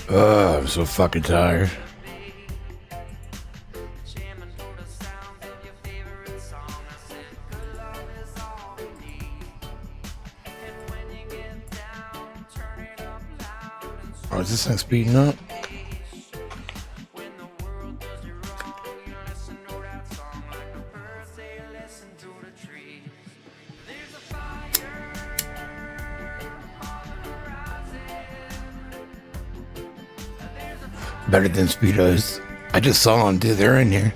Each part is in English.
I'm so fucking tired. Oh, is this thing speeding up? Better than Speedos. I just saw them, dude. They're in here.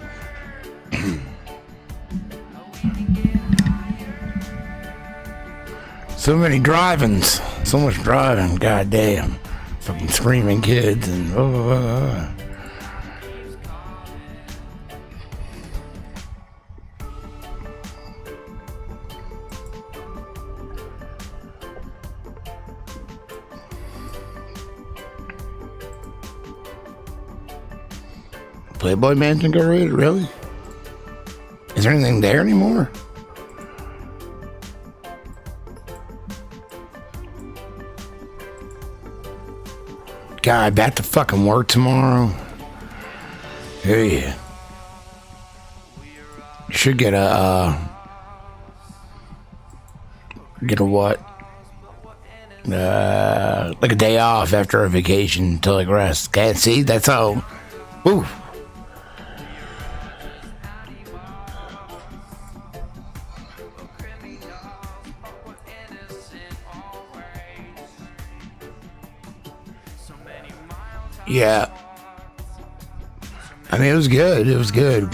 So many drivings. So much driving. God damn. Fucking screaming kids and Playboy Mansion got raided? Really? Is there anything there anymore? God, back to fucking work tomorrow. Yeah. You should get a what? Like a day off after a vacation to like rest. Can't see? That's how. Ooh. Yeah. I mean, it was good. It was good.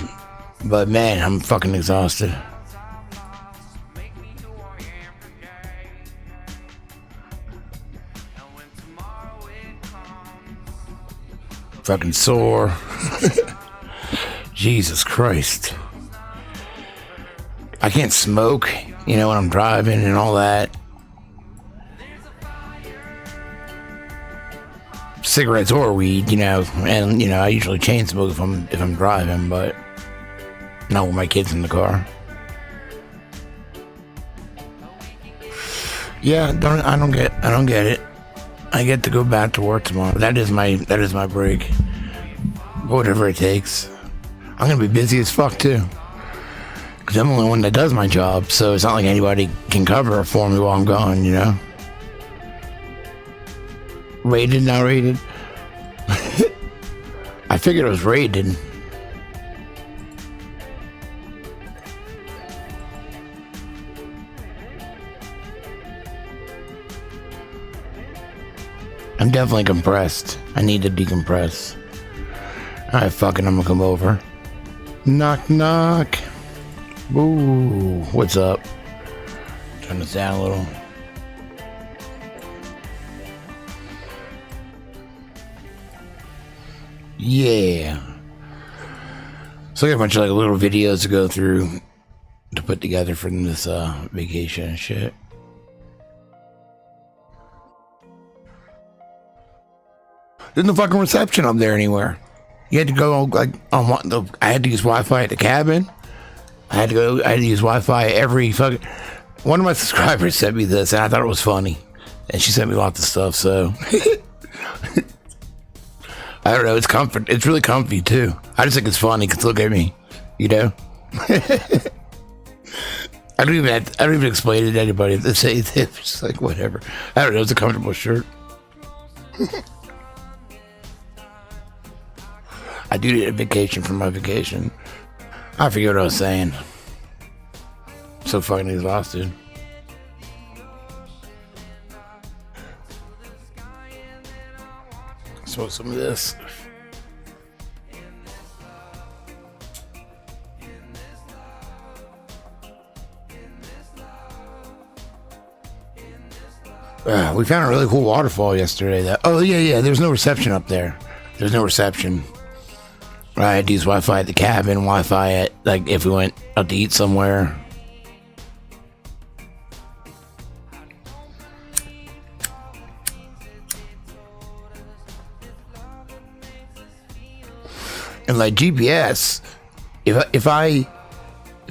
But man, I'm fucking exhausted. Fucking sore. Jesus Christ. I can't smoke, when I'm driving and all that. Cigarettes or weed, and I usually chain smoke if I'm driving, but not with my kids in the car. Yeah, I don't get it. I get to go back to work tomorrow. That is my break. Whatever it takes. I'm gonna be busy as fuck too, because I'm the only one that does my job, so it's not like anybody can cover it for me while I'm gone, Rated, not rated. I figured it was rated. I'm definitely compressed. I need to decompress. Alright, fucking, I'm gonna come over. Knock, knock. Ooh, what's up? Turn this down a little. Yeah. So I got a bunch of little videos to go through to put together from this vacation and shit. There's no fucking reception up there anywhere. You had to go I had to use Wi-Fi at the cabin. I had to use Wi-Fi every fucking. One of my subscribers sent me this and I thought it was funny, and she sent me lots of stuff. So. I don't know, it's really comfy too. I just think it's funny because look at me, I don't even explain it to anybody. They say it's just like whatever. I don't know, it's a comfortable shirt. I do need a vacation from my vacation. I forget what I was saying. So fucking exhausted. Smoke some of this. We found a really cool waterfall yesterday. There's no reception up there. There's no reception. I had to use Wi-Fi at the cabin, Wi-Fi at, if we went out to eat somewhere. And GPS, if I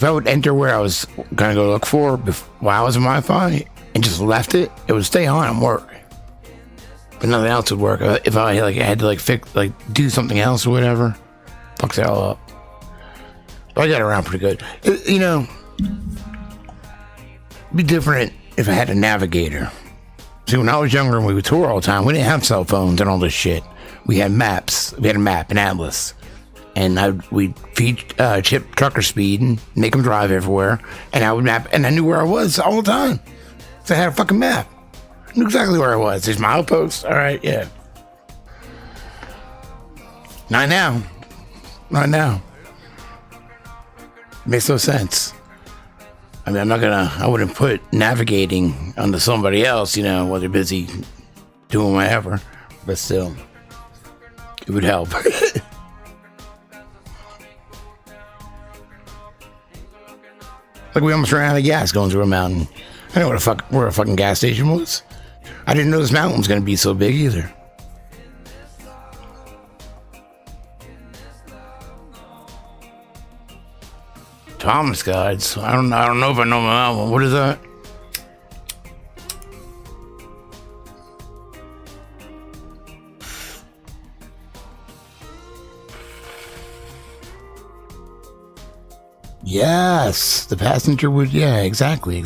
would enter where I was gonna go look for while I was in Wi-Fi and just left it, it would stay on and work. but nothing else would work. If I like had to like fix, like do something else or whatever, fucks it all up. But I got around pretty good. You know, it'd be different if I had a navigator. See, when I was younger and we would tour all the time, we didn't have cell phones and all this shit. We had maps. We had a map, an atlas. And we'd feed Chip trucker speed and make him drive everywhere. And I would map, and I knew where I was all the time. So I had a fucking map. I knew exactly where I was. There's my outpost. All right, yeah. Not now. Not now. Makes no sense. I mean, I wouldn't put navigating onto somebody else, you know, while they're busy doing whatever. But still, it would help. Like we almost ran out of gas going through a mountain. I didn't know where a fucking gas station was. I didn't know this mountain was going to be so big either. Thomas guides. I don't know if I know my album. What is that? Yes, the passenger would. Yeah, exactly.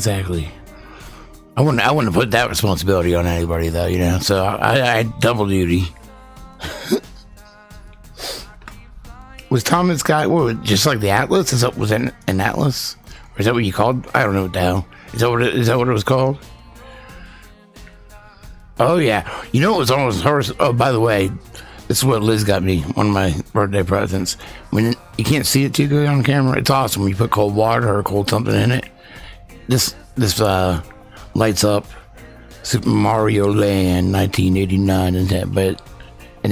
I wouldn't put that responsibility on anybody though, you know. So I had double duty. Was Thomas guy just like the Atlas? Was that an Atlas? Or is that what you called? I don't know what the hell. Is that what it was called? Oh yeah. You know what was almost hers? Oh, by the way, this is what Liz got me, one of my birthday presents. When you can't see it too good on camera, it's awesome when you put cold water or cold something in it. This lights up Super Mario Land 1989 and then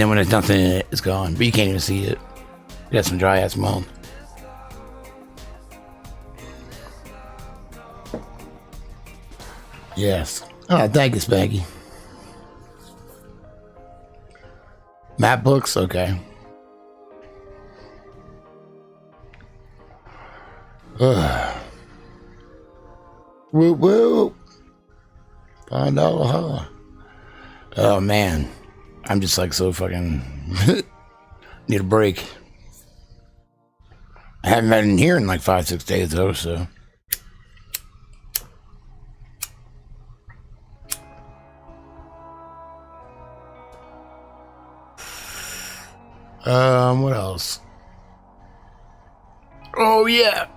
when there's nothing in it, it's gone. But you can't even see it. You got some dry ass mold. Yes. Oh, thank you, Spanky. Map books? Okay. Whoop whoop. $5 huh? Oh man. I'm just like so fucking need a break. I haven't been in here in like 5-6 days though, so. What else? Oh yeah.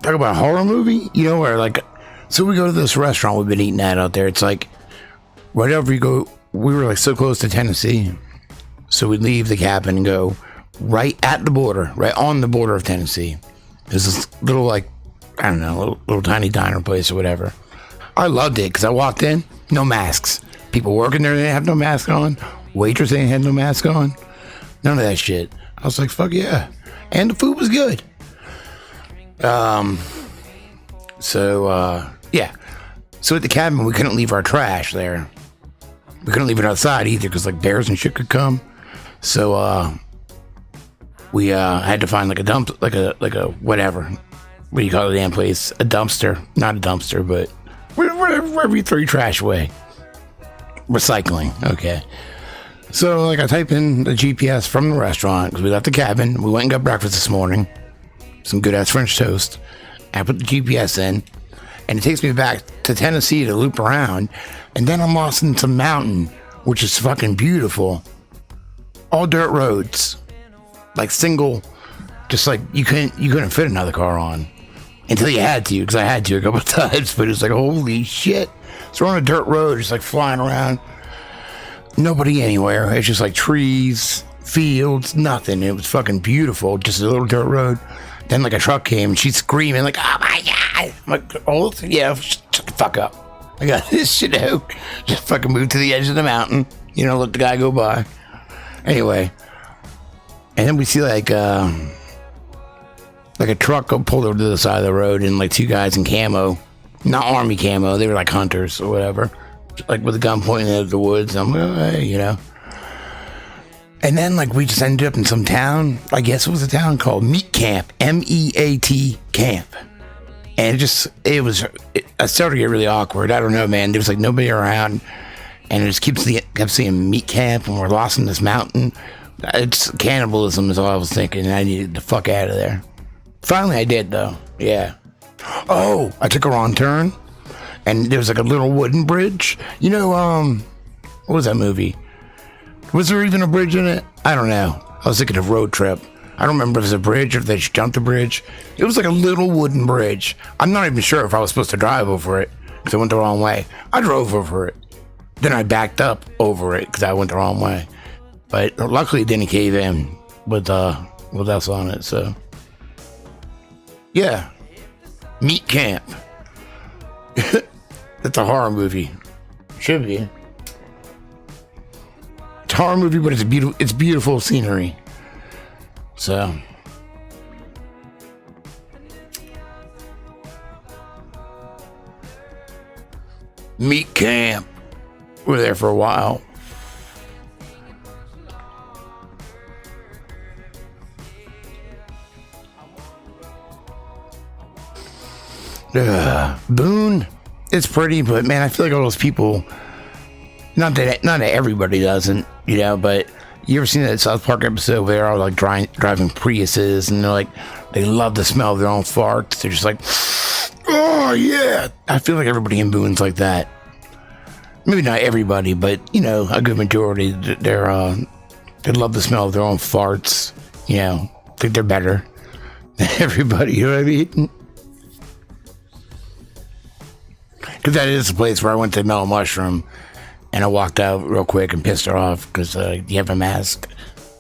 Talk about a horror movie? You know, where like, so we go to this restaurant we've been eating at out there. It's like, right over you go, we were like so close to Tennessee. So we leave the cabin and go right at the border, right on the border of Tennessee. There's this little like, I don't know, little tiny diner place or whatever. I loved it because I walked in, no masks. People working there, they didn't have no mask on. Waitress, they had no mask on. None of that shit. I was like, fuck yeah. And the food was good. Yeah. So at the cabin, we couldn't leave our trash there. We couldn't leave it outside either because like bears and shit could come. So, we had to find like a dump, like a whatever. What do you call the damn place? A dumpster. Not a dumpster, but wherever you throw your trash away. Recycling. Okay. So, like, I type in the GPS from the restaurant because we left the cabin. We went and got breakfast this morning. Some good-ass French toast. I put the GPS in, and it takes me back to Tennessee to loop around. And then I'm lost in some mountain, which is fucking beautiful. All dirt roads. Like, single, just like, you couldn't fit another car on. Until you had to, because I had to a couple of times. But it's like, holy shit. So we're on a dirt road, just like flying around. Nobody anywhere. It's just like trees, fields, nothing. It was fucking beautiful. Just a little dirt road. Then like a truck came and she's screaming like, oh my God. I'm like, oh yeah, shut the fuck up. I got this shit out. Just fucking moved to the edge of the mountain. You know, let the guy go by. Anyway. And then we see like a truck pulled over to the side of the road and like two guys in camo. Not army camo. They were like hunters or whatever. Like with a gun pointing at the woods. I'm like, oh, hey, you know. And then like we just ended up in some town. I guess it was a town called Meat Camp. MEAT Camp. And I started to get really awkward. I don't know, man. There was like nobody around. and it just kept seeing meat camp, and we're lost in this mountain. It's cannibalism is all I was thinking, and I needed the fuck out of there. Finally, I did though. Yeah. Oh, I took a wrong turn, and there was like a little wooden bridge. You know, what was that movie? Was there even a bridge in it? I don't know. I was thinking of Road Trip. I don't remember if it was a bridge or if they just jumped the bridge. It was like a little wooden bridge. I'm not even sure if I was supposed to drive over it because I went the wrong way. I drove over it. Then I backed up over it because I went the wrong way. But luckily it didn't cave in with us on it, so. Yeah. Meat Camp. That's a horror movie. Should be. It's a horror movie, but it's beautiful scenery. So. Meat Camp. We were there for a while. Boone, it's pretty, but man, I feel like all those people, not that everybody doesn't, you know, but you ever seen that South Park episode where they're all like driving Priuses and they're like, they love the smell of their own farts. They're just like, oh yeah. I feel like everybody in Boone's like that. Maybe not everybody, but you know, a good majority. They love the smell of their own farts. You know, think they're better than everybody. You know what I mean? Because that is the place where I went to Mellow Mushroom and I walked out real quick and pissed her off because you have a mask.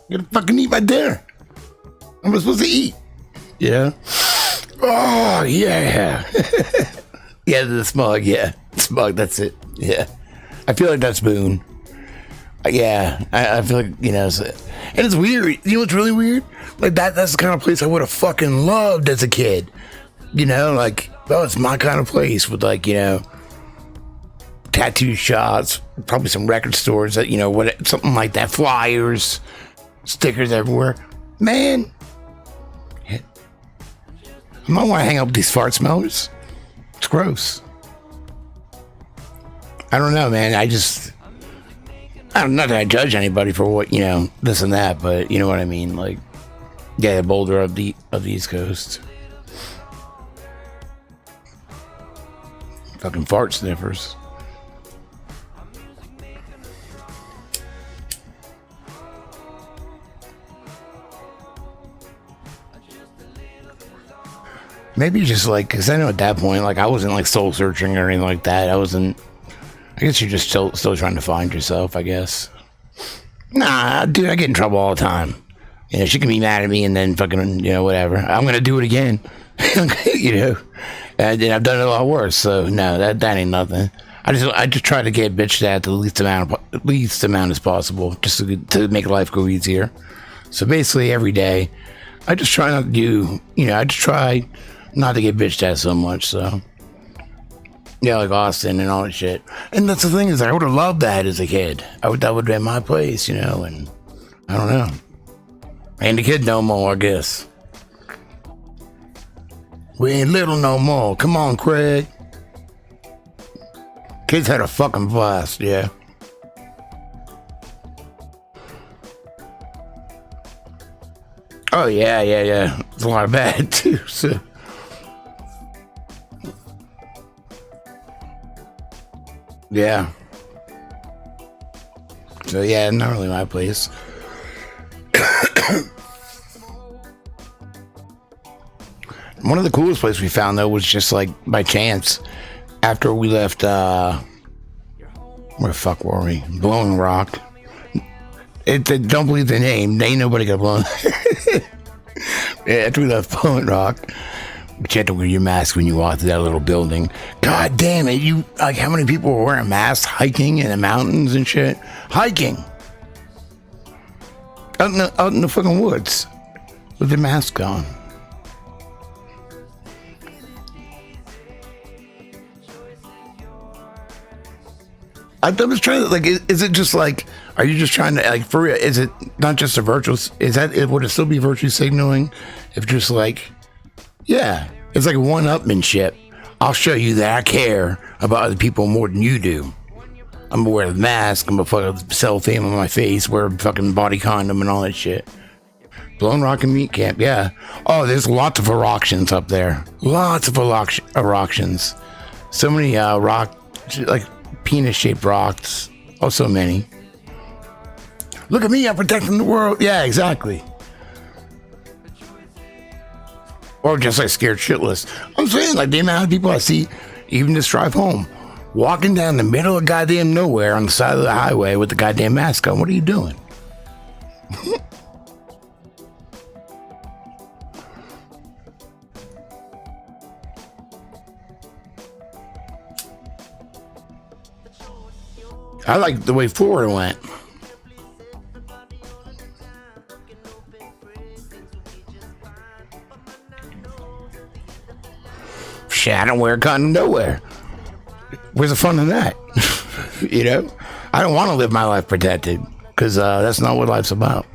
You're gonna fucking eat right there. I'm supposed to eat. Yeah. Oh, yeah. Yeah, the smug. Yeah. Smug, that's it. Yeah. I feel like that's Boone. Yeah. I feel like, you know, and it's weird. You know what's really weird? Like that's the kind of place I would have fucking loved as a kid. You know, like, oh, it's my kind of place with like, you know, tattoo shops, probably some record stores that, you know, what, something like that, flyers, stickers everywhere. Man, I might want to hang out with these fart smellers. It's gross. I don't know, man. Not that I judge anybody for what, you know, this and that, but you know what I mean. Like, yeah, the Boulder of the East Coast. Fucking fart sniffers. Maybe just like, because I know at that point, like I wasn't like soul searching or anything like that. I guess you're just still trying to find yourself, I guess. Nah, dude, I get in trouble all the time. You know, she can be mad at me and then fucking, you know, whatever. I'm going to do it again. You know, and I've done it a lot worse. So no, that ain't nothing. I just try to get bitched at the least amount as possible, just to make life go easier. So basically every day, I just try not to do, you know, I just try not to get bitched at so much. So yeah, like Austin and all that shit. And that's the thing is, I would have loved that as a kid. That would have been my place, you know. And I don't know. I ain't a kid no more, I guess. We ain't little no more. Come on, Craig. Kids had a fucking blast, yeah. Oh, yeah. It's a lot of bad, too, so. Yeah. So, yeah, not really my place. One of the coolest places we found, though, was just, like, by chance. After we left, where the fuck were we? Blowing Rock. Don't believe the name. Ain't nobody got blown. Yeah, after we left Blowing Rock, but you had to wear your mask when you walked through that little building. God damn it. Like, how many people were wearing masks hiking in the mountains and shit? Hiking. Out in the fucking woods. With their mask on. I was trying to, like, is it just like, are you just trying to, like, for real, is it not just a virtual, would it still be virtue signaling if just like, yeah, it's like one-upmanship. I'll show you that I care about other people more than you do. I'm gonna wear the mask. I'm gonna fucking cellophane on my face, wear a fucking body condom and all that shit. Blown Rock and Meat Camp, yeah. Oh, there's lots of eruptions up there. Lots of eruptions. So many rock, like penis-shaped rocks. Oh, so many. Look at me, I'm protecting the world. Yeah, exactly. Or just like scared shitless. I'm saying, like, the amount of people I see, even this drive home, walking down the middle of goddamn nowhere on the side of the highway with the goddamn mask on. What are you doing? I like the way Florida went. Shit, I don't wear a condom nowhere. Where's the fun in that? You know? I don't want to live my life protected, because that's not what life's about.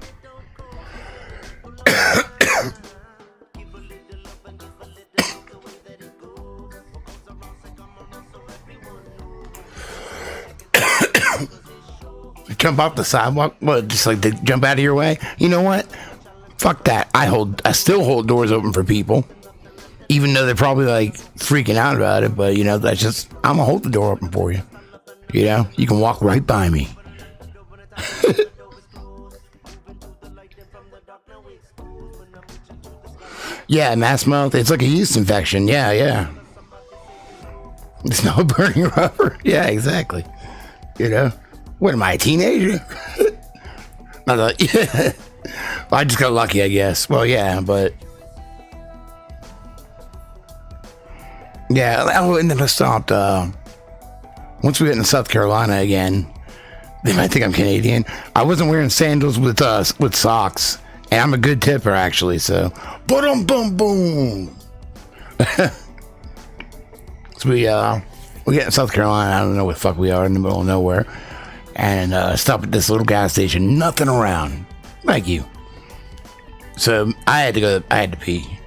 Jump off the sidewalk? What, just like to jump out of your way? You know what? Fuck that. I still hold doors open for people, even though they're probably like freaking out about it. But you know, that's just, I'm gonna hold the door open for you. You know, you can walk right by me. Yeah, mass mouth. It's like a yeast infection. Yeah. It's no burning rubber. Yeah, exactly. You know. What am I, a teenager? Yeah. I just got lucky, I guess. Well, yeah, but yeah. Oh, and then I stopped. Once we get into South Carolina again, they might think I'm Canadian. I wasn't wearing sandals with socks, and I'm a good tipper actually. So, boom, boom, boom. So we get in South Carolina. I don't know what the fuck we are, in the middle of nowhere. And stop at this little gas station, nothing around. Thank you. So I had to pee,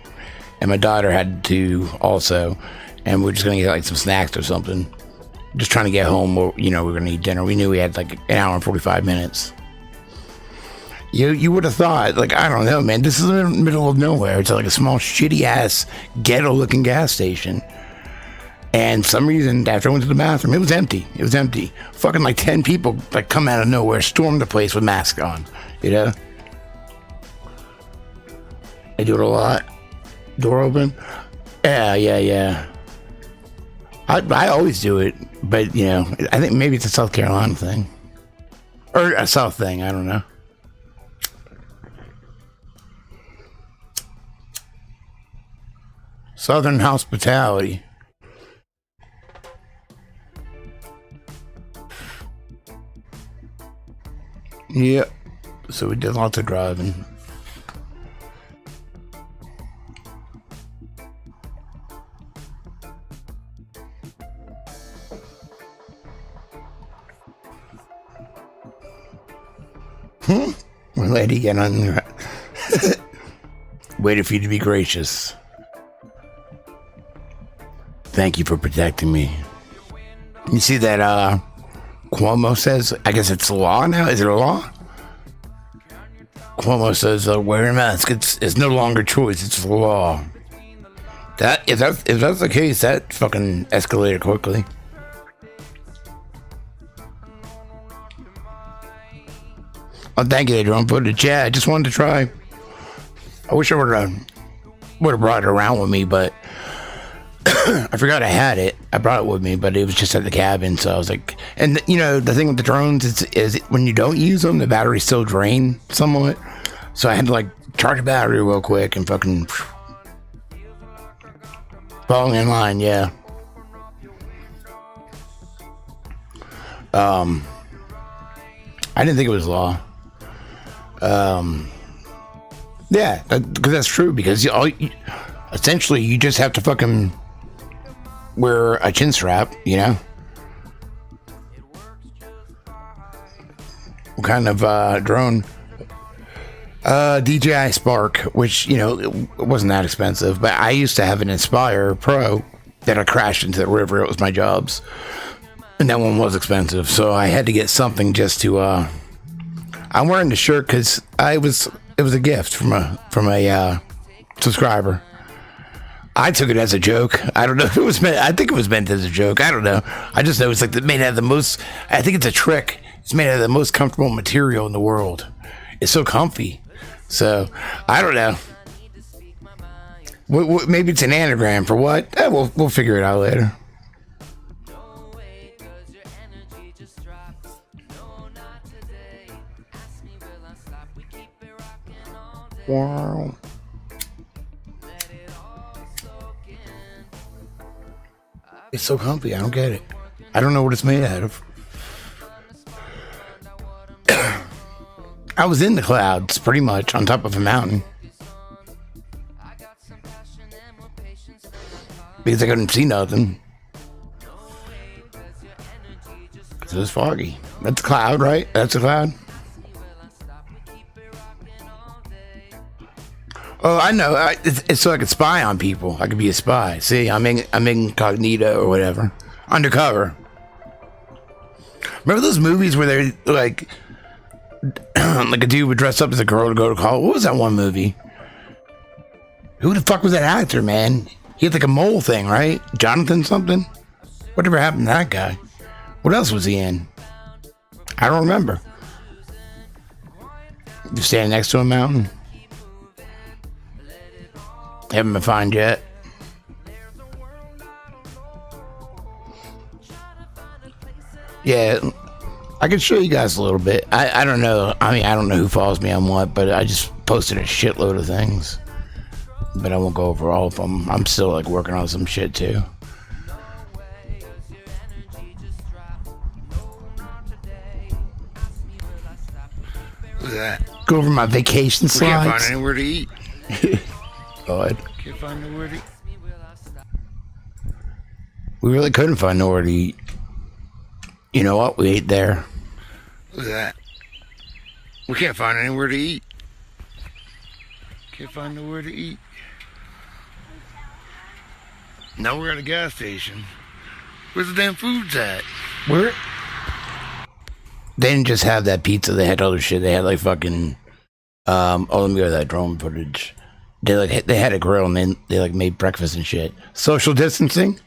and my daughter had to also, and we're just gonna get like some snacks or something, just trying to get home. Or, you know, we're gonna eat dinner. We knew we had like an hour and 45 minutes. You would have thought, like, I don't know, man, this is in the middle of nowhere. It's like a small shitty ass ghetto looking gas station. And for some reason, after I went to the bathroom, it was empty. Fucking like 10 people like come out of nowhere, stormed the place with masks on. You know? I do it a lot. Door open. Yeah. I always do it, but you know, I think maybe it's a South Carolina thing. Or a South thing, I don't know. Southern hospitality. Yep. So we did lots of driving. Lady, get on there. Waited for you to be gracious. Thank you for protecting me. You see that Cuomo says, I guess it's a law now. Is it a law? Cuomo says wearing a mask, it's no longer choice, it's a law. If that's the case, that fucking escalated quickly. Oh, thank you, Adrian. Put it in chat. I just wanted to try. I wish I would have brought it around with me, but I forgot I had it. I brought it with me, but it was just at the cabin, so I was like, and you know, the thing with the drones is when you don't use them, the batteries still drain somewhat. So I had to like charge a battery real quick and fucking falling in line, yeah. I didn't think it was law. Yeah, because that's true. Because essentially, you just have to fucking wear a chin strap, you know. What kind of drone? DJI Spark, which, you know, it wasn't that expensive, but I used to have an Inspire Pro that I crashed into the river. It was my job's. And that one was expensive, so I had to get something just to. I'm wearing the shirt because it was a gift from a subscriber. I took it as a joke. I don't know if it was meant. I think it was meant as a joke. I don't know. I just know it's like made out of the most. I think it's a trick. It's made out of the most comfortable material in the world. It's so comfy. So I don't know. Maybe it's an anagram for what? We'll figure it out later. Wow. It's so comfy. I don't get it. I don't know what it's made out of. I was in the clouds, pretty much, on top of a mountain. Because I couldn't see nothing. Because it was foggy. That's a cloud, right? That's a cloud. Oh, I know. It's so I could spy on people. I could be a spy. See, I'm incognito or whatever. Undercover. Remember those movies where they're like a dude would dress up as a girl to go to college? What was that one movie? Who the fuck was that actor, man? He had like a mole thing, right? Jonathan something? Whatever happened to that guy? What else was he in? I don't remember. You standing next to a mountain? Haven't been found yet. Yeah, I can show you guys a little bit. I don't know. I mean, I don't know who follows me on what, but I just posted a shitload of things. But I won't go over all of them. I'm still like working on some shit too. What's that? Go over my vacation slides. We can't find anywhere to eat. God. Can't find nowhere to eat. We really couldn't find nowhere to eat. You know what? We ate there. What's that? We can't find anywhere to eat. Can't find nowhere to eat. Now we're at a gas station. Where's the damn food's at? Where? They didn't just have that pizza. They had other shit. They had like fucking. Oh, let me go to that drone footage. They had a grill and they like made breakfast and shit. Social distancing.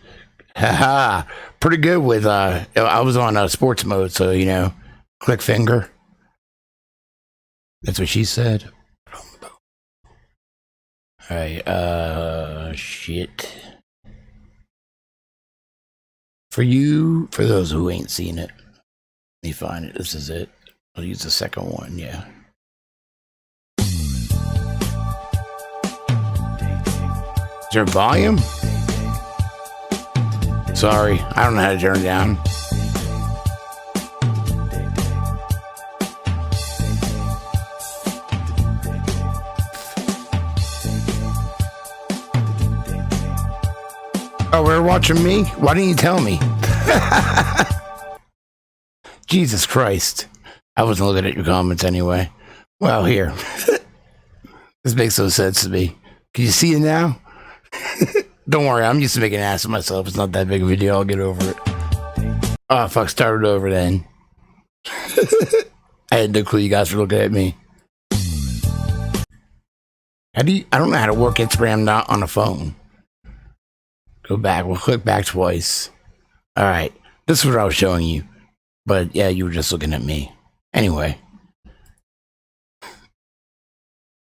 Haha. Pretty good with. I was on sports mode, so you know, click finger. That's what she said. All right. Shit. For those who ain't seen it, let me find it. This is it. I'll use the second one. Yeah. Is there volume? Sorry, I don't know how to turn it down. Oh, we're watching me? Why didn't you tell me? Jesus Christ. I wasn't looking at your comments anyway. Well, here. This makes no sense to me. Can you see it now? Don't worry, I'm used to making an ass of myself. It's not that big of a deal. I'll get over it. Oh, fuck, started over then. I had no clue you guys were looking at me. I don't know how to work Instagram not on a phone. Go back. We'll click back twice. All right. This is what I was showing you. But yeah, you were just looking at me. Anyway.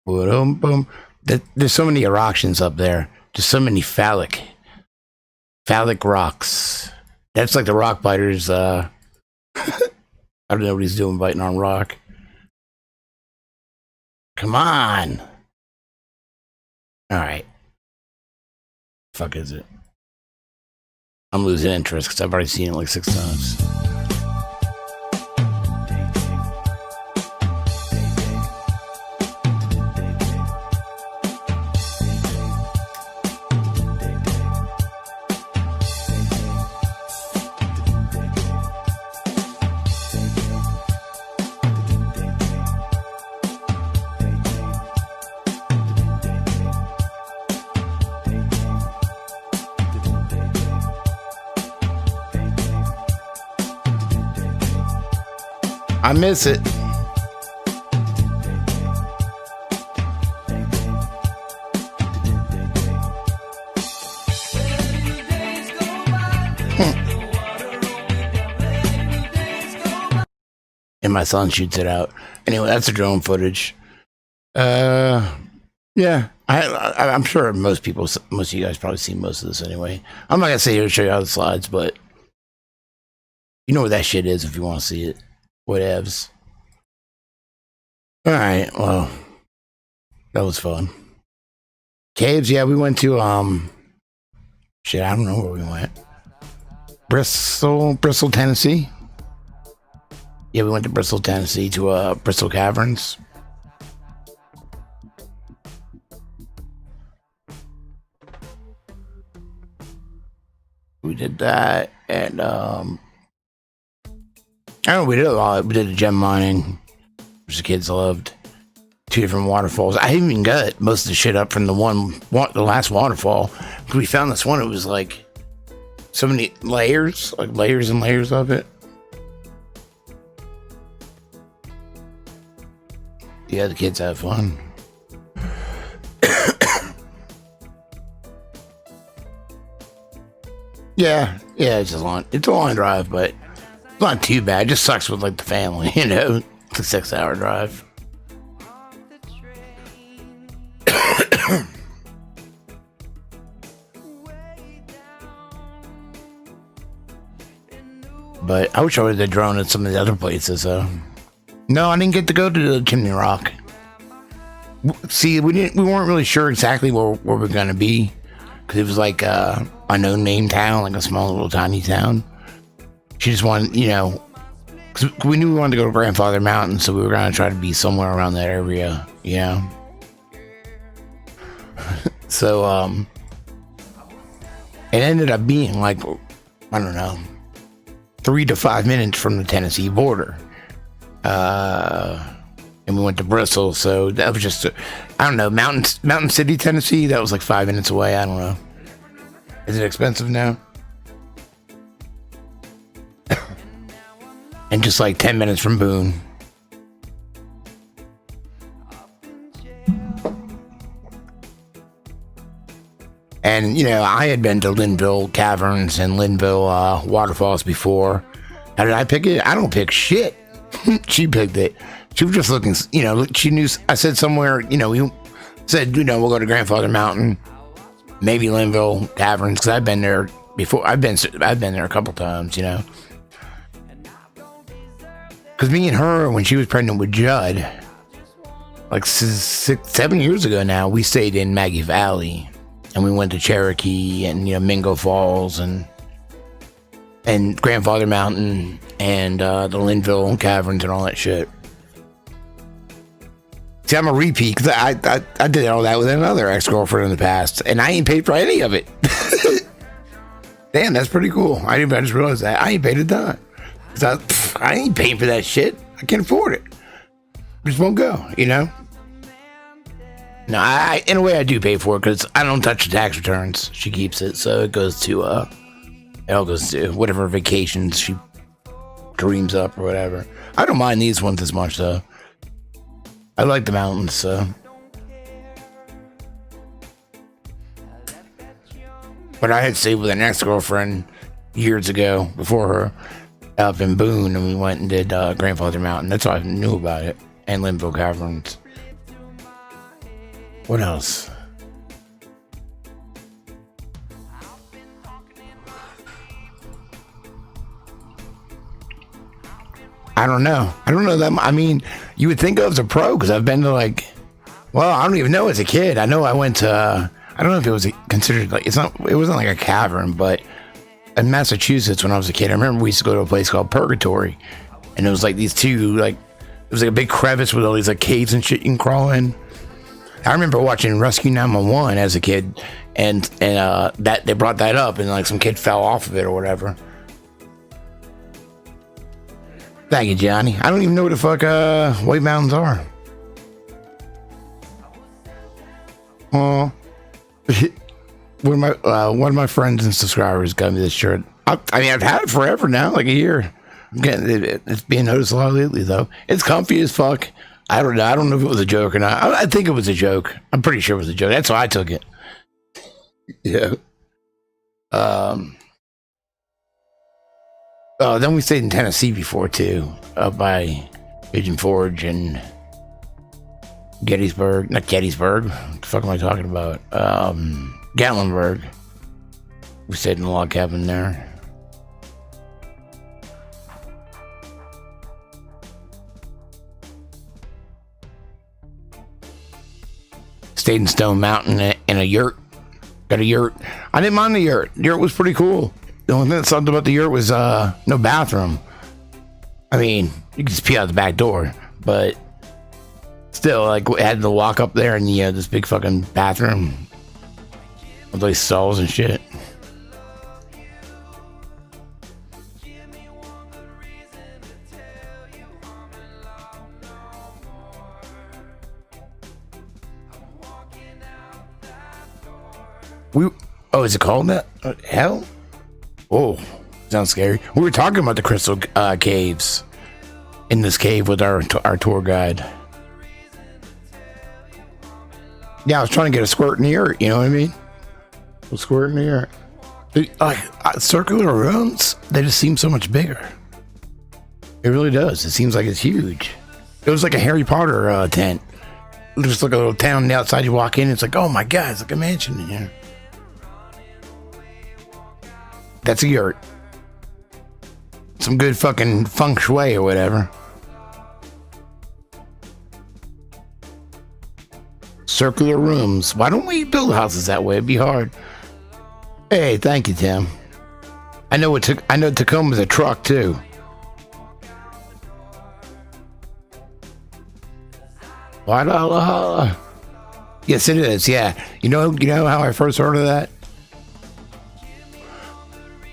Boom. There's so many eruptions up there. Just so many phallic rocks. That's like the rock biters. I don't know what he's doing biting on rock. Come on. All right. Fuck is it? I'm losing interest because I've already seen it like 6 times. I miss it. And my son shoots it out. Anyway, that's the drone footage. Yeah, I'm sure most of you guys probably seen most of this anyway. I'm not gonna sit here and show you all the slides, but you know where that shit is if you want to see it. Whatevs. All right, well, that was fun. Caves, yeah, we went to shit, I don't know where we went. Bristol, Tennessee. Yeah, we went to Bristol, Tennessee to Bristol Caverns. We did that, and I don't know, we did a lot. We did the gem mining, which the kids loved. 2 different waterfalls. I didn't even got most of the shit up from the last waterfall. We found this one, it was like so many layers, like layers and layers of it. Yeah, the kids have fun. Yeah, it's a long drive, but it's not too bad. It just sucks with like the family, you know. It's a 6-hour drive. But I wish I would have drone at some of the other places. No, I didn't get to go to the Chimney Rock. See, we weren't really sure exactly where we're gonna be, because it was like a no-name town, like a small little tiny town. She just wanted, you know, because we knew we wanted to go to Grandfather Mountain, so we were gonna try to be somewhere around that area, you know. So it ended up being like, I don't know, 3 to 5 minutes from the Tennessee border. And we went to Bristol, so that was just, I don't know, Mountain City, Tennessee, that was like 5 minutes away. I don't know. Is it expensive now? And just like 10 minutes from Boone. And, you know, I had been to Linville Caverns and Linville Waterfalls before. How did I pick it? I don't pick shit. She picked it. She was just looking, you know, she knew, I said somewhere, you know, we said, you know, we'll go to Grandfather Mountain, maybe Linville Caverns, because I've been there before. I've been there a couple times, you know. Because me and her, when she was pregnant with Judd, like 7 years ago now, we stayed in Maggie Valley, and we went to Cherokee and, you know, Mingo Falls and Grandfather Mountain and the Linville Caverns and all that shit. See, I'm a repeat because I did all that with another ex-girlfriend in the past, and I ain't paid for any of it. Damn, that's pretty cool. I just realized that. I ain't paid a dime. I ain't paying for that shit. I can't afford it. I just won't go, you know? No, in a way I do pay for it because I don't touch the tax returns. She keeps it, so it goes to, it all goes to whatever vacations she dreams up or whatever. I don't mind these ones as much, though. I like the mountains, so. But I had stayed with an ex-girlfriend years ago, before her, up in Boone, and we went and did Grandfather Mountain. That's all I knew about it. And Linville Caverns. What else? I don't know that. I mean, you would think I was a pro because I've been to like, well, I don't even know as a kid. I know I went to, I don't know if it was considered like, it wasn't like a cavern, but in Massachusetts when I was a kid, I remember we used to go to a place called Purgatory, and it was like these two, like, it was like a big crevice with all these like caves and shit you can crawl in. I remember watching Rescue 911 as a kid, and that they brought that up, and like some kid fell off of it or whatever. Thank you, Johnny. I don't even know what the fuck White Mountains are. Oh, one of my friends and subscribers got me this shirt. I mean, I've had it forever now, like a year. It's being noticed a lot lately, though. It's comfy as fuck. I don't know. I don't know if it was a joke or not. I think it was a joke. I'm pretty sure it was a joke. That's how I took it. Yeah. Oh, then we stayed in Tennessee before too, up by Pigeon Forge and Gettysburg. Not Gettysburg. What the fuck am I talking about? Gatlinburg. We stayed in a log cabin there. Stayed in Stone Mountain in a yurt. Got a yurt. I didn't mind the yurt. The yurt was pretty cool. The only thing that sucked about the yurt was no bathroom. I mean, you could just pee out the back door, but still, like, we had to walk up there and you had this big fucking bathroom with like stalls and shit. Oh, is it called that? Hell? Oh, sounds scary. We were talking about the crystal caves in this cave with our tour guide. Yeah, I was trying to get a squirt in the yurt, you know what I mean? A squirt in the yurt. Circular rooms, they just seem so much bigger. It really does. It seems like it's huge. It was like a Harry Potter tent. Just like a little town on the outside. You walk in, it's like, oh my god, it's like a mansion in here. That's a yurt. Some good fucking feng shui or whatever. Circular rooms. Why don't we build houses that way? It'd be hard. Hey, thank you, Tim. I know Tacoma's a truck too. Why? Yes, it is. Yeah. You know how I first heard of that?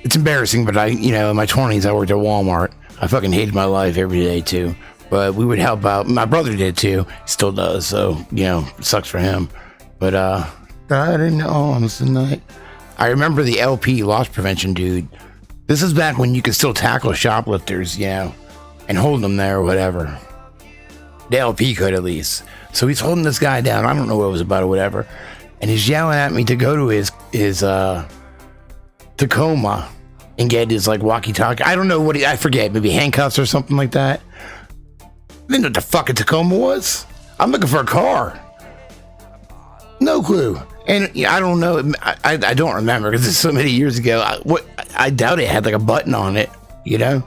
It's embarrassing, but in my 20s, I worked at Walmart. I fucking hated my life every day, too. But we would help out. My brother did, too. He still does, so, it sucks for him. But, I didn't know on tonight. I remember the LP, loss prevention dude. This is back when you could still tackle shoplifters, and hold them there or whatever. The LP could, at least. So he's holding this guy down. I don't know what it was about or whatever. And he's yelling at me to go to his Tacoma and get his like walkie-talkie. I don't know what I forget, maybe handcuffs or something like that. I didn't know what the fuck a Tacoma was. I'm looking for a car. No clue. And I don't know. I don't remember because it's so many years ago. I doubt it had like a button on it. I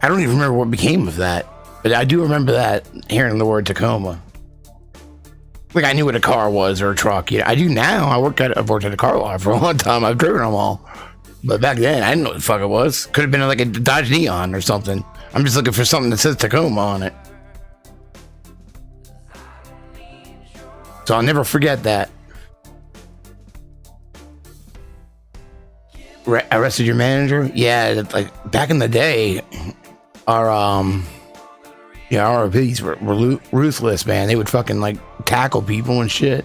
don't even remember what became of that, but I do remember that hearing the word Tacoma. Like I knew what a car was or a truck. I do now. I've worked at a car lot for a long time. I've driven them all. But back then, I didn't know what the fuck it was. Could have been like a Dodge Neon or something. I'm just looking for something that says Tacoma on it. So I'll never forget that. Arrested your manager? Yeah, like back in the day, our ROPs were ruthless, man. They would fucking like tackle people and shit.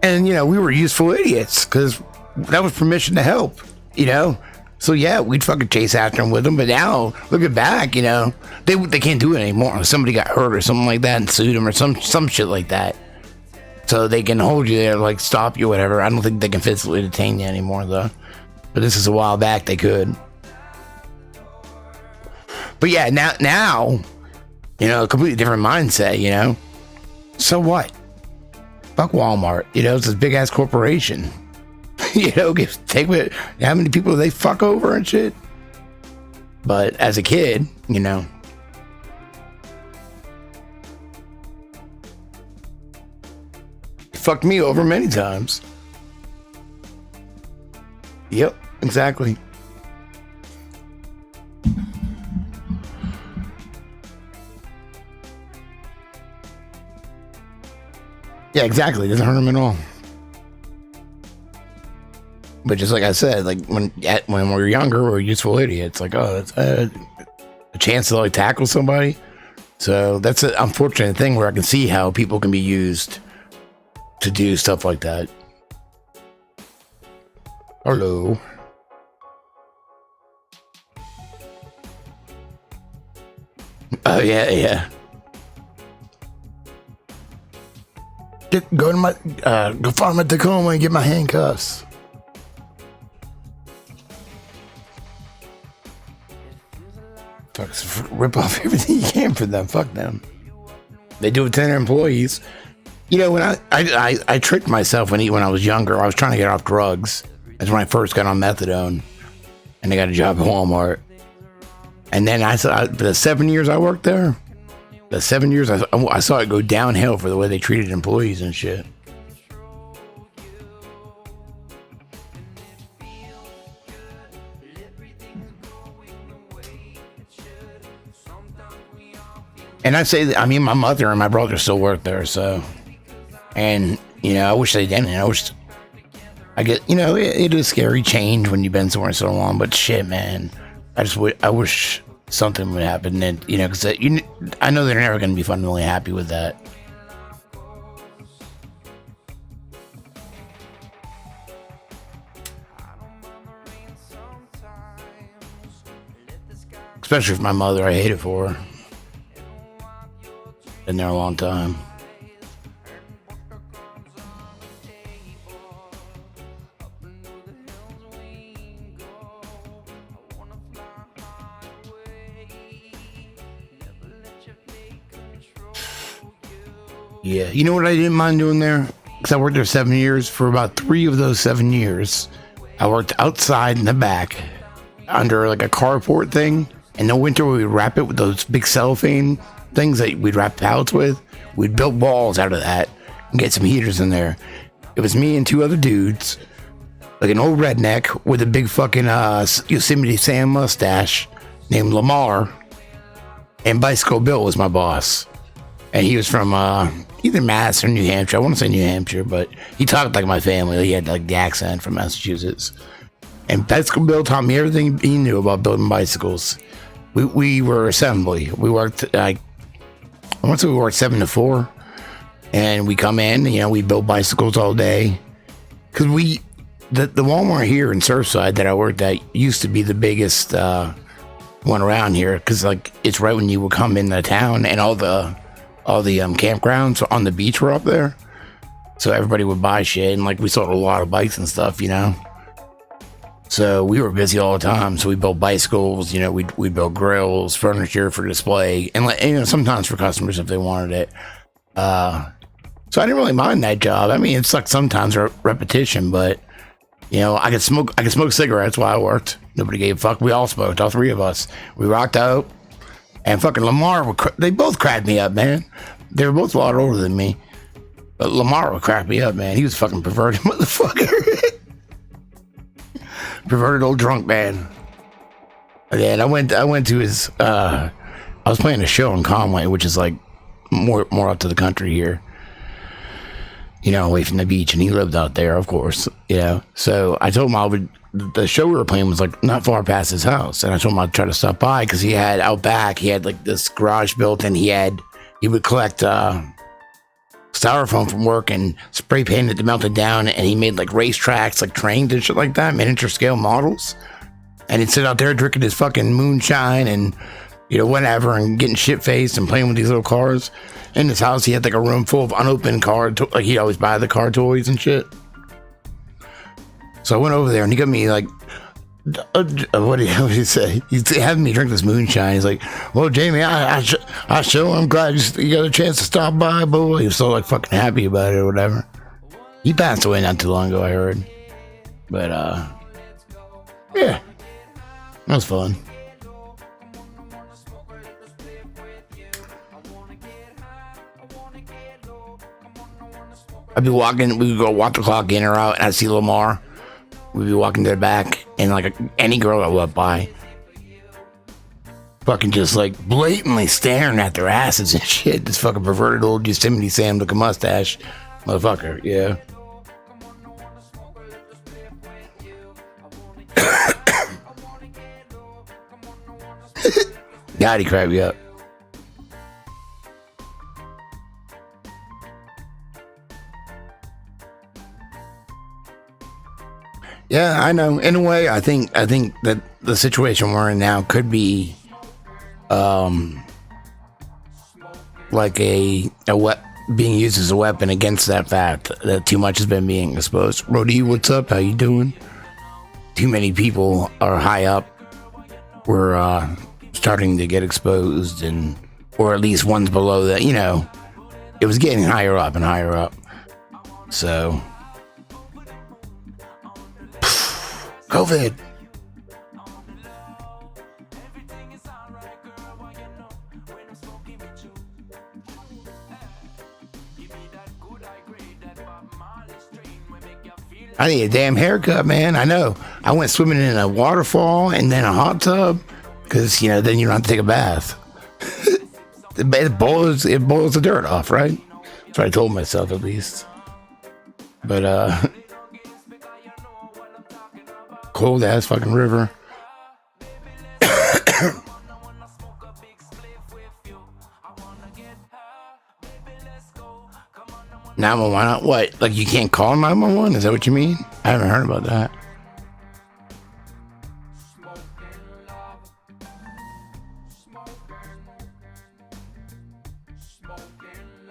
And we were useful idiots because that was permission to help, So yeah, we'd fucking chase after them with them. But now looking back, they can't do it anymore. Somebody got hurt or something like that and sued them or some shit like that. So they can hold you there, like stop you, whatever. I don't think they can physically detain you anymore though. But this is a while back they could. But yeah, now, a completely different mindset, So what? Fuck Walmart, it's this big ass corporation. Take it. How many people they fuck over and shit? But as a kid, fucked me over many times. Yep, exactly. Yeah, exactly. It doesn't hurt him at all. But just like I said, like when we were younger, we were useful idiots. Like, oh, it's a chance to like tackle somebody. So that's an unfortunate thing where I can see how people can be used to do stuff like that. Hello. Oh yeah, yeah. Go to my go find my Tacoma and get my handcuffs. Rip off everything you can for them. Fuck them. They do it to their employees. You know, when I tricked myself when I was younger. I was trying to get off drugs. That's when I first got on methadone, and I got a job at Walmart. And then I saw the 7 years I worked there. The 7 years I saw it go downhill for the way they treated employees and shit. And I say that, I mean, my mother and my brother still work there, so. And, you know, I wish they didn't. I get, you know, it is scary change when you've been somewhere so long, but shit, man. I wish something would happen, and, you know, because I know they're never going to be fundamentally happy with that. Especially for my mother, I hate it for her. Been there a long time. Yeah, you know what I didn't mind doing there? Because I worked there 7 years. For about 3 of those 7 years, I worked outside in the back under like a carport thing. In the winter, we would wrap it with those big cellophane things that we'd wrap pallets with. We'd build walls out of that and get some heaters in there. It was me and 2 other dudes, like an old redneck with a big fucking Yosemite Sam mustache named Lamar, and Bicycle Bill was my boss. And he was from either Mass or New Hampshire. I want to say New Hampshire, but he talked like my family. He had like the accent from Massachusetts. And Bicycle Bill taught me everything he knew about building bicycles. We were assembly. We worked I want to say we worked 7 to 4, and we come in. You know, we build bicycles all day. Because the Walmart here in Surfside that I worked at used to be the biggest one around here. Because like it's right when you would come into town, and all the campgrounds on the beach were up there, so everybody would buy shit, and like we sold a lot of bikes and stuff, you know. So we were busy all the time. So we built bicycles, you know, we built grills, furniture for display, and like, you know, sometimes for customers if they wanted it. So I didn't really mind that job. I mean, it sucked sometimes, repetition, but you know, I could smoke cigarettes while I worked. Nobody gave a fuck. We all smoked, all 3 of us. We rocked out. And fucking Lamar, they both cracked me up, man. They were both a lot older than me. But Lamar would crack me up, man. He was fucking perverted motherfucker. Perverted old drunk man. And I went to his, I was playing a show in Conway, which is like more out to the country here. You know, away from the beach. And he lived out there, of course, you know. So I told him the show we were playing was like not far past his house, and I told him I'd try to stop by because he had out back, he had like this garage built, and he would collect styrofoam from work and spray paint it to melt it down, and he made like racetracks, like trains and shit like that, miniature scale models, and he'd sit out there drinking his fucking moonshine and, you know, whatever, and getting shit faced and playing with these little cars. In his house he had like a room full of unopened car like he'd always buy the car toys and shit. So I went over there, and he got me like, what did he say? He's having me drink this moonshine. He's like, well, Jamie, I'm glad you got a chance to stop by, boy. He was so like fucking happy about it or whatever. He passed away not too long ago, I heard. But yeah, that was fun. I'd be walking, we would go walk the clock in or out, and I'd see Lamar. We'd be walking to the back, and like any girl that walked by, fucking just like blatantly staring at their asses and shit. This fucking perverted old Yosemite Sam looking mustache motherfucker, yeah. God, he cracked me up. Yeah, I know. In a way, I think that the situation we're in now could be like being used as a weapon against that fact that too much has been being exposed. Rody, what's up? How you doing? Too many people are high up. We're starting to get exposed, or at least ones below that. You know, it was getting higher up and higher up. So, COVID. I need a damn haircut, man. I know. I went swimming in a waterfall and then a hot tub because, you know, then you don't have to take a bath. It boils the dirt off, right? That's what I told myself, at least. But, cold ass fucking river. 911? What? Like you can't call 911? Is that what you mean? I haven't heard about that.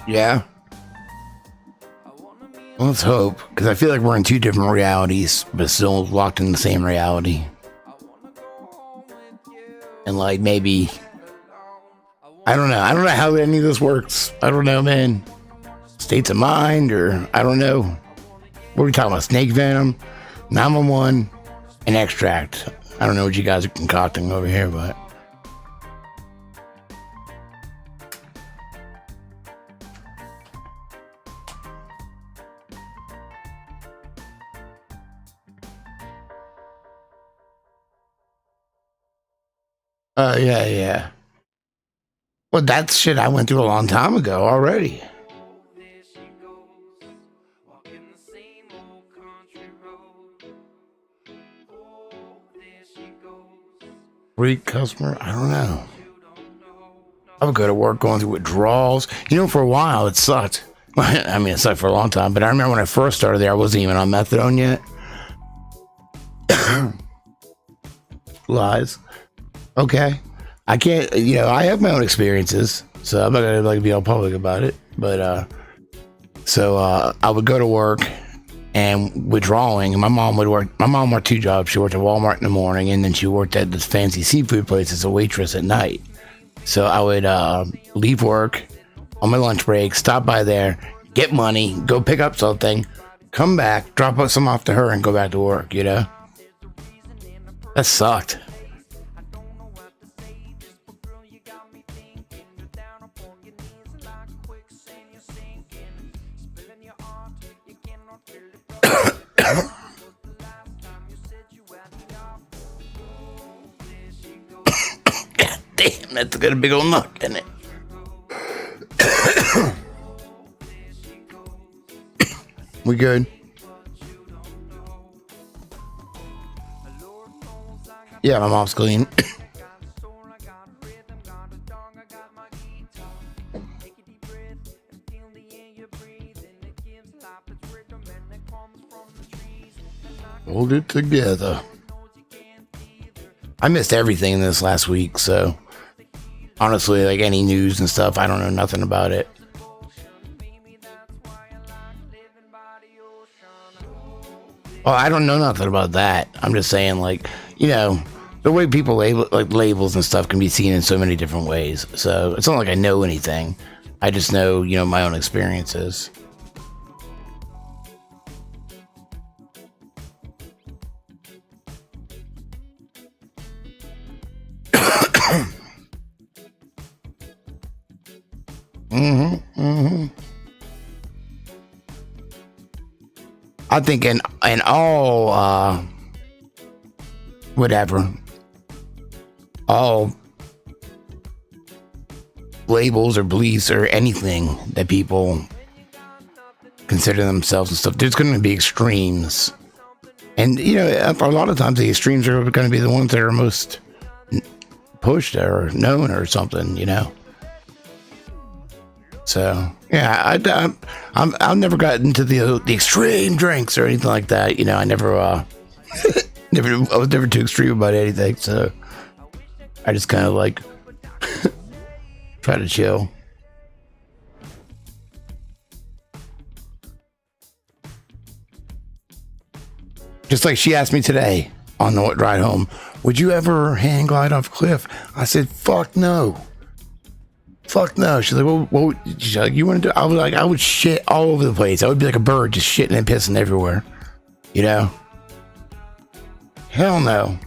Yeah. Well, let's hope, because I feel like we're in two different realities, but still locked in the same reality. And like maybe, I don't know how any of this works. I don't know, man. States of mind, or I don't know. What are we talking about? Snake venom, 911, and extract. I don't know what you guys are concocting over here, but yeah. Well, that's shit I went through a long time ago already. Great customer, I don't know. I would go to work going through withdrawals. You know, for a while it sucked. I mean, it sucked for a long time, but I remember when I first started there, I wasn't even on methadone yet. Lies. Okay. I can't, you know, I have my own experiences, so I'm not gonna like be all public about it. But I would go to work and withdrawing, and my mom worked two jobs. She worked at Walmart in the morning, and then she worked at this fancy seafood place as a waitress at night. So I would leave work on my lunch break, stop by there, get money, go pick up something, come back, drop some off to her, and go back to work, you know? That sucked. God damn, that's got a big old knock in it. We good? Yeah, my mom's clean. Hold it together. I missed everything this last week, so honestly, like any news and stuff, I don't know nothing about it. Oh, I don't know nothing about that. I'm just saying, like, you know, the way people labels and stuff can be seen in so many different ways. So it's not like I know anything. I just know, you know, my own experiences. I think in all whatever, all labels or beliefs or anything that people consider themselves and stuff, there's going to be extremes. And, you know, a lot of times the extremes are going to be the ones that are most pushed or known or something, you know. So yeah, I've never got into the extreme drinks or anything like that. You know, I I was never too extreme about anything. So I just kind of like try to chill. Just like she asked me today on the ride home, would you ever hang glide off a cliff? I said, fuck no. Fuck no. She's like, well, she's like, you want to do? I was like, I would shit all over the place. I would be like a bird, just shitting and pissing everywhere. You know? Hell no.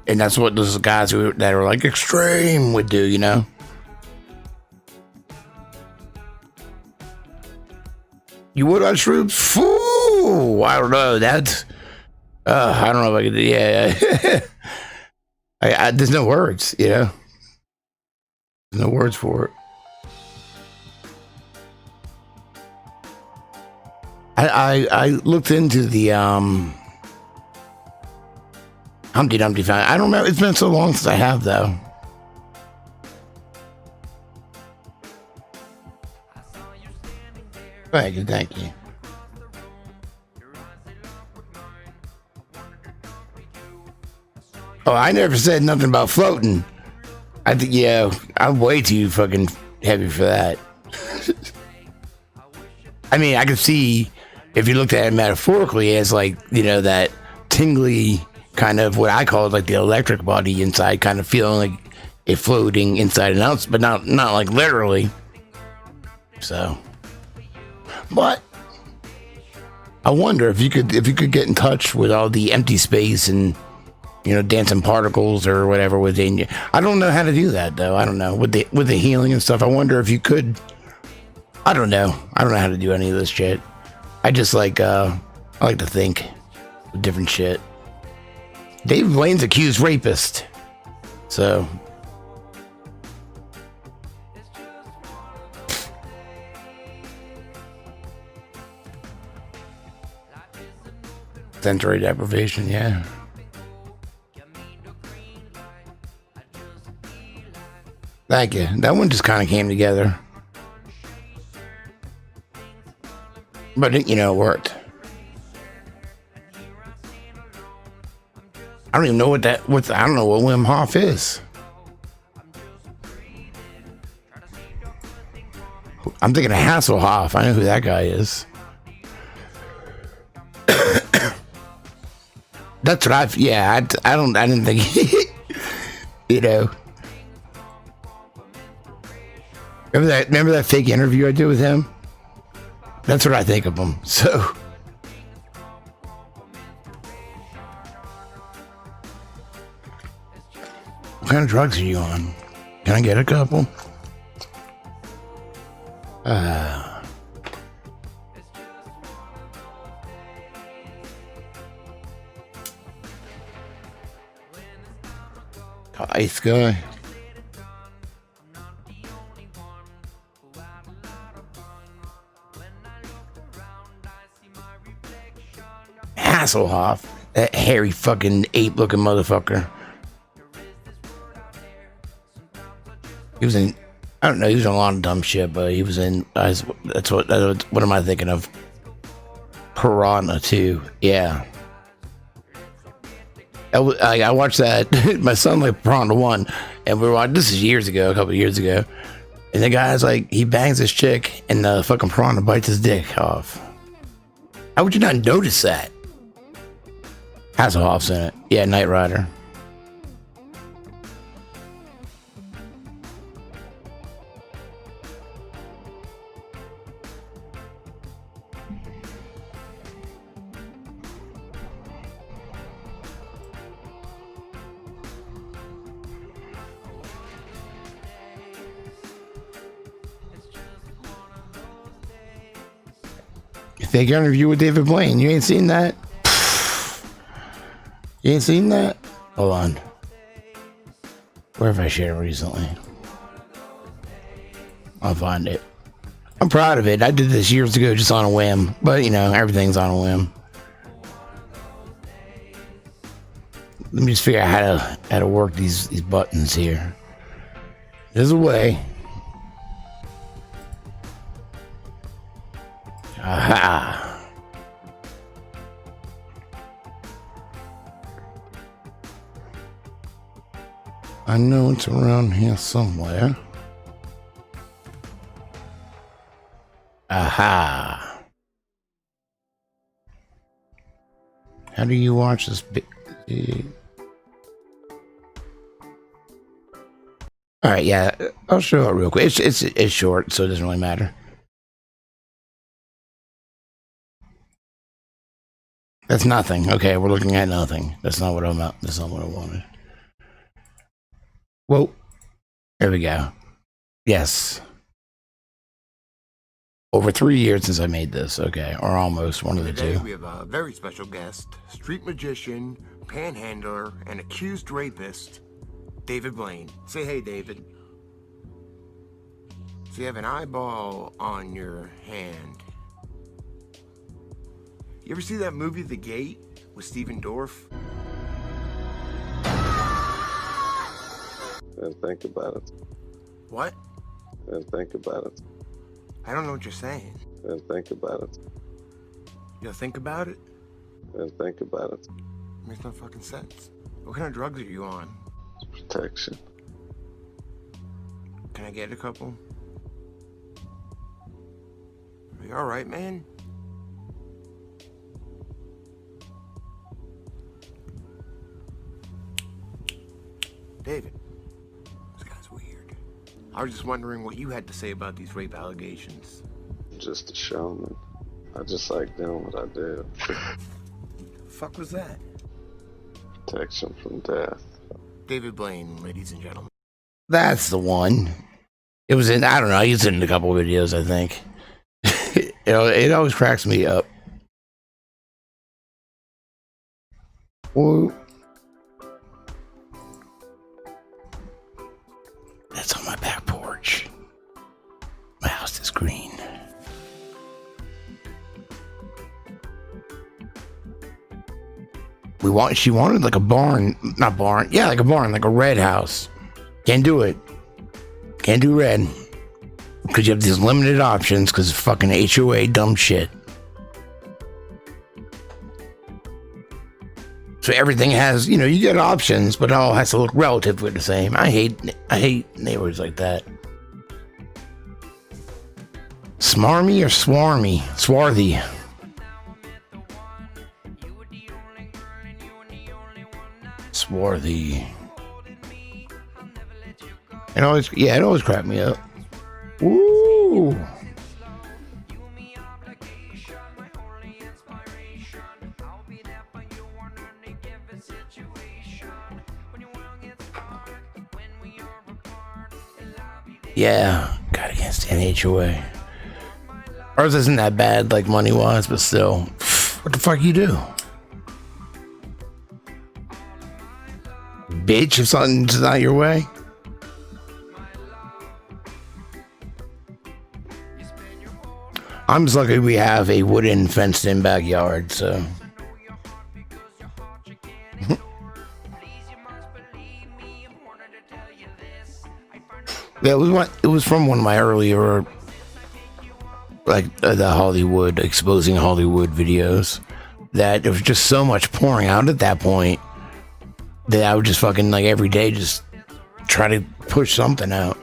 And that's what those guys that are like extreme would do, you know? You would on shrooms? Foo! I don't know. That's... I don't know if I could do... Yeah. There's no words, you know? There's no words for it. I looked into the Humpty Dumpty Fountain. I don't remember. It's been so long since I have, though. Thank you, thank you. Oh, I never said nothing about floating. I think, yeah, I'm way too fucking heavy for that. I mean, I could see if you looked at it metaphorically as like, you know, that tingly kind of what I call it, like the electric body inside, kind of feeling like it floating inside and out, but not like literally. So, but I wonder if you could get in touch with all the empty space and, you know, dancing particles or whatever within you. I don't know how to do that though. I don't know with the healing and stuff. I wonder if you could. I don't know how to do any of this shit. I just like I like to think with different shit. Dave Blaine's accused rapist, so. Sensory deprivation, yeah. Thank you. That one just kind of came together. But it, you know, it worked. I don't even know I don't know what Wim Hof is. I'm thinking of Hasselhoff. I know who that guy is. That's what I didn't think, you know. Remember that fake interview I did with him? That's what I think of him. So, what kind of drugs are you on? Can I get a couple? Ice guy. Hasselhoff, that hairy fucking ape-looking motherfucker. He was in, I don't know, he was in a lot of dumb shit, but he was in, what am I thinking of? Piranha 2, yeah. I watched that, my son liked Piranha 1, and we were watching, this is a couple of years ago, and the guy's like, he bangs this chick, and the fucking piranha bites his dick off. How would you not notice that? Hasselhoff's in it. Yeah, Knight Rider. Fake interview with David Blaine. You ain't seen that? You ain't seen that? Hold on. Where have I shared recently? I'll find it. I'm proud of it. I did this years ago just on a whim. But, you know, everything's on a whim. Let me just figure out how to work these buttons here. There's a way. Aha. I know it's around here somewhere. Aha. How do you watch this? All right, yeah, I'll show it real quick. It's short, so it doesn't really matter. That's nothing. Okay, we're looking at nothing. That's not what that's not what I wanted. Whoa. There we go. Yes. Over 3 years since I made this. Okay, or almost, one of the Today two. we have a very special guest, street magician, panhandler, and accused rapist, David Blaine. Say hey, David. So you have an eyeball on your hand. You ever see that movie, The Gate, with Stephen Dorff? And think about it. What? And think about it. I don't know what you're saying. And think about it. You'll think about it? And think about it. Makes no fucking sense. What kind of drugs are you on? Protection. Can I get a couple? Are you alright, man? David, this guy's weird. I was just wondering what you had to say about these rape allegations. Just a showman. I just like doing what I do. The fuck was that? Protection from death. David Blaine, ladies and gentlemen. That's the one. It was in, I don't know, I used it in a couple of videos, I think. It always cracks me up. Whoa. That's on my back porch. My house is green. She wanted like a barn, not barn, yeah, like a barn, like a red house. Can't do it. Can't do red. Because you have these limited options because fucking HOA dumb shit. So everything has, you get options, but it all has to look relatively the same. I hate neighborhoods like that. Smarmy or swarmy? Swarthy. Swarthy. It always cracked me up. Woo! Yeah, God, I can't stand HOA. Ours isn't that bad, like money-wise, but still, what the fuck you do? Bitch, if something's not your way. I'm just lucky we have a wooden fenced-in backyard, so. Yeah, it was from one of my earlier, like the Hollywood, exposing Hollywood videos, that there was just so much pouring out at that point that I would just fucking, like, every day just try to push something out.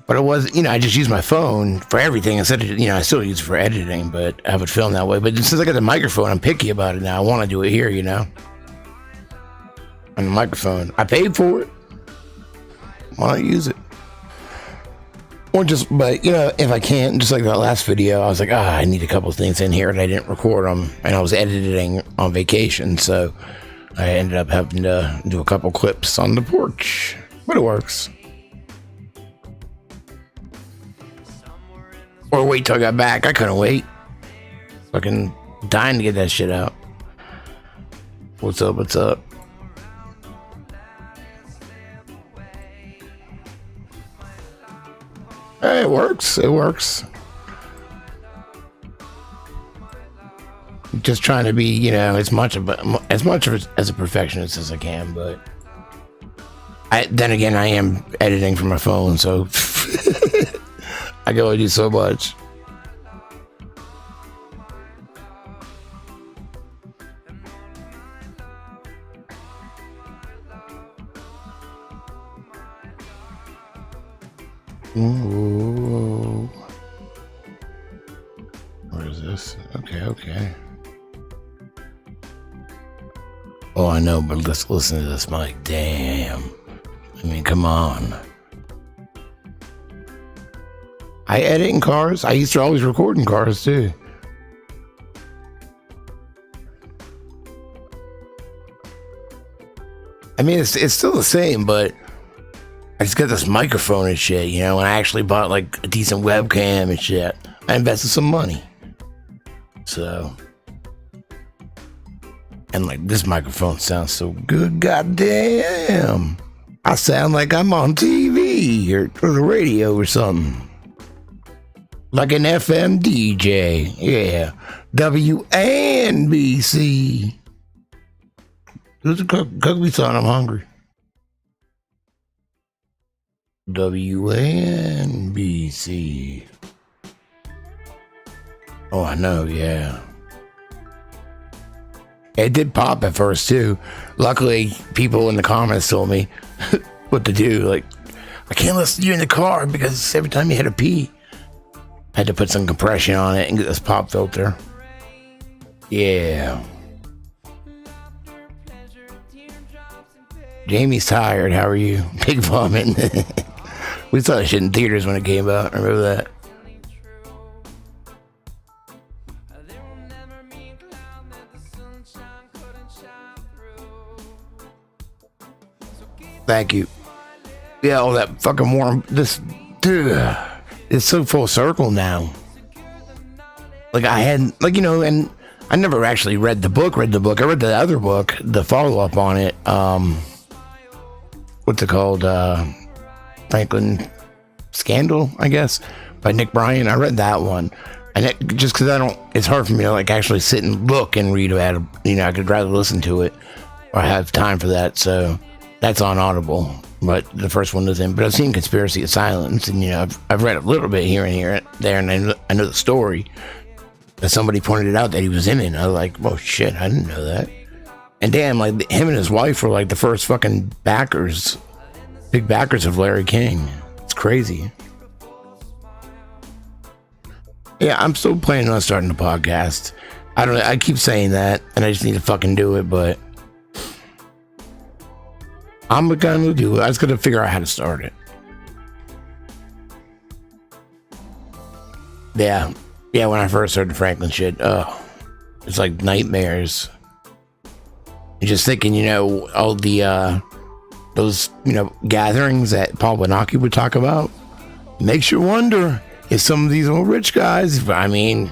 But it was, I just use my phone for everything instead of, I still use it for editing, but I would film that way. But since I got the microphone, I'm picky about it now. I want to do it here, on the microphone. I paid for it. Why not use it? Or just, but, if I can't, just like that last video, I was like, I need a couple of things in here, and I didn't record them, and I was editing on vacation, so I ended up having to do a couple clips on the porch. But it works. Or wait till I got back. I couldn't wait. Fucking dying to get that shit out. What's up? What's up? Hey, it works. It works. Just trying to be, as much of it as a perfectionist as I can, but then again, I am editing from my phone, so I can only do so much. Ooh. this. Okay. Oh, I know, but let's listen to this mic. Damn. I mean, come on. I edit in cars. I used to always record in cars, too. I mean, it's still the same, but I just got this microphone and shit, you know, and I actually bought, like, a decent webcam and shit. I invested some money. So... And like this microphone sounds so good, goddamn. I sound like I'm on TV or the radio or something. Like an FM DJ, yeah. WNBC. There's a cook me son, I'm hungry. WNBC. Oh, I know, yeah. It did pop at first too. Luckily, people in the comments told me what to do. Like, I can't listen to you in the car because every time you hit a pee, I had to put some compression on it and get this pop filter. Yeah. Jamie's tired. How are you? Big vomit. We saw that shit in theaters when it came out. Remember that? Thank you. Yeah, all that fucking warm. This, dude, it's so full circle now. Like I had, like, you know, and I never actually read the book. I read the other book, the follow up on it. What's it called? Franklin Scandal, I guess, by Nick Bryan. I read that one, and it, just because it's hard for me to like actually sit and look and read about it. You know, I could rather listen to it, or I have time for that. So. That's on Audible, but the first one was in. But I've seen Conspiracy of Silence, and you know, I've read a little bit here and there, and I know the story. That somebody pointed it out that he was in it. And I was like, "Oh shit, I didn't know that." And damn, like him and his wife were like the first fucking big backers of Larry King. It's crazy. Yeah, I'm still planning on starting a podcast. I keep saying that, and I just need to fucking do it, but. I'm gonna do it. I was gonna figure out how to start it. Yeah. When I first heard the Franklin shit, it's like nightmares. You're just thinking, you know, all the those, you know, gatherings that Paul Benaki would talk about. Makes you wonder if some of these old rich guys. I mean,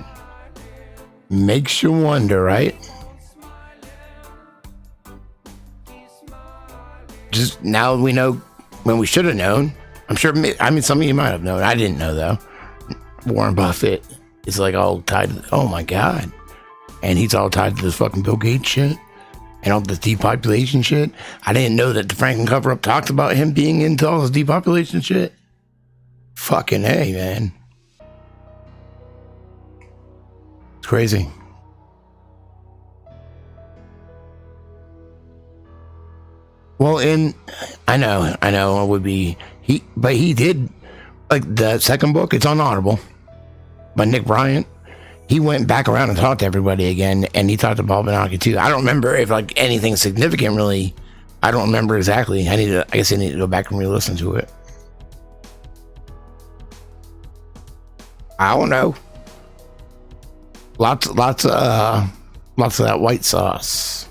makes you wonder, right? Just now we know when we should have known. I'm sure, I mean, some of you might have known. I didn't know, though. Warren Buffett is like all tied to, oh my God. And he's all tied to this fucking Bill Gates shit and all this depopulation shit. I didn't know that the Franklin cover-up talked about him being into all this depopulation shit. Fucking A, man. It's crazy. Well, I know it would be, but he did, like the second book, it's on Audible, by Nick Bryan. He went back around and talked to everybody again, and he talked to Paul Benaki too. I don't remember if like anything significant really, I don't remember exactly. I guess I need to go back and re-listen to it. I don't know. Lots of that white sauce.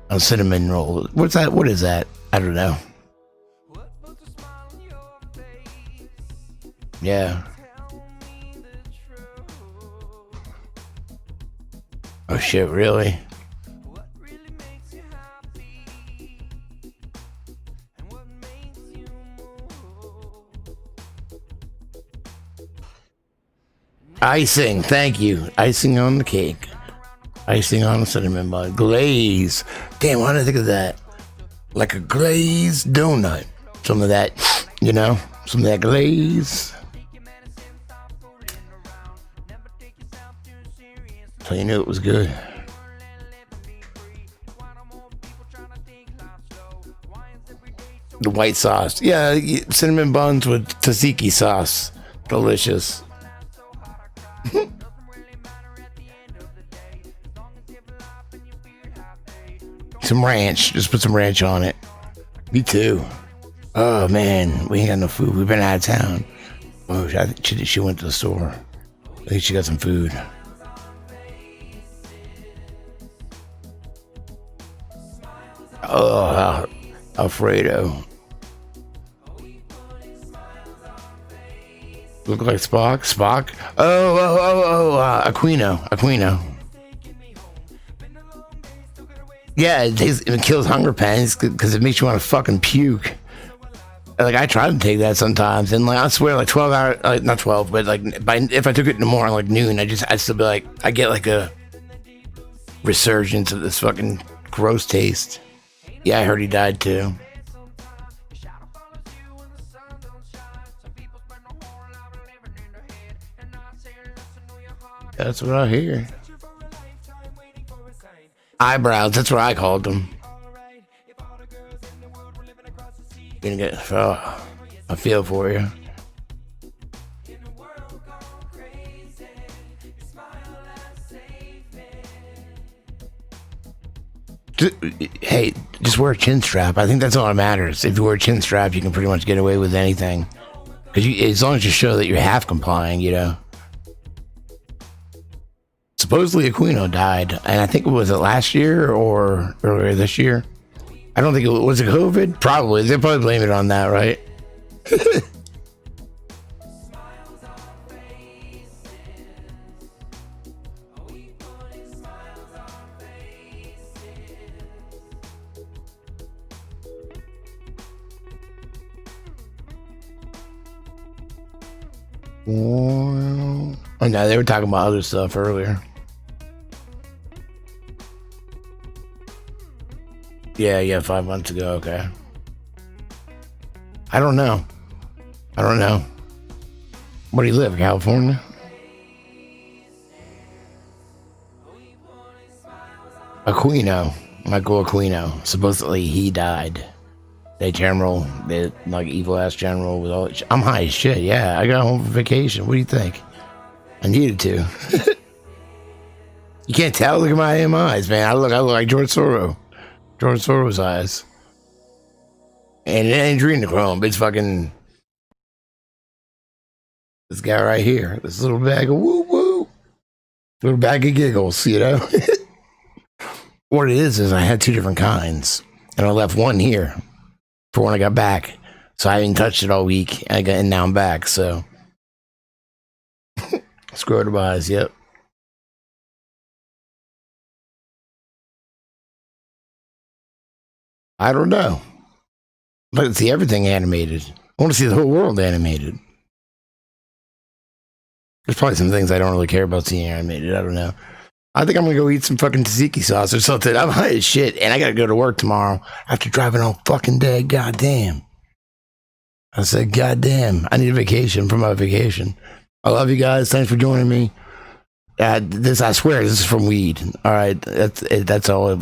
A cinnamon roll. What's that? What is that? I don't know. Yeah. Oh shit, really? Icing, thank you. Icing on the cake. Icing on the cinnamon bun. Glaze. Damn, why did I think of that? Like a glazed donut. Some of that, you know? Some of that glaze. So you knew it was good. The white sauce. Yeah, cinnamon buns with tzatziki sauce. Delicious. Some ranch. Just put some ranch on it. Me too. Oh man, we ain't got no food. We've been out of town. Oh, she went to the store. I think she got some food. Oh, Alfredo. Look like Spock? Spock? Aquino. Yeah, it kills hunger pangs because it makes you want to fucking puke. Like, I try to take that sometimes, and like, I swear, like 12 hours, like not 12, but like if I took it in the morning, like noon, I'd still be like, I get like a resurgence of this fucking gross taste. Yeah, I heard he died too. That's what I hear. Eyebrows, that's what I called them. Gonna get, oh, I feel for you. Hey, just wear a chin strap. I think that's all that matters. If you wear a chin strap, you can pretty much get away with anything. Because as long as you show that you're half complying, you know. Supposedly Aquino died, and I think it was last year or earlier this year. I don't think was it COVID? Probably. They probably blame it on that, right? Oh no, they were talking about other stuff earlier. Yeah, 5 months ago, okay. I don't know. Where do you live, California? Aquino. Michael Aquino. Supposedly he died. The general, the like evil ass general with all I'm high as shit, yeah. I got home for vacation. What do you think? I needed to. You can't tell, look at my eyes, man. I look like George Soros. George Soros' eyes. And it ain't adrenochrome, it's fucking this guy right here. This little bag of woo-woo. Little bag of giggles, you know? What it is I had 2 different kinds. And I left one here for when I got back. So I haven't touched it all week. And now I'm back, so. Scrotum eyes, yep. I don't know. I'd like to see everything animated. I want to see the whole world animated. There's probably some things I don't really care about seeing animated. I don't know. I think I'm going to go eat some fucking tzatziki sauce or something. I'm high as shit, and I got to go to work tomorrow after driving all fucking day. Goddamn. I said, goddamn. I need a vacation from my vacation. I love you guys. Thanks for joining me. I swear, this is from weed. All right. That's all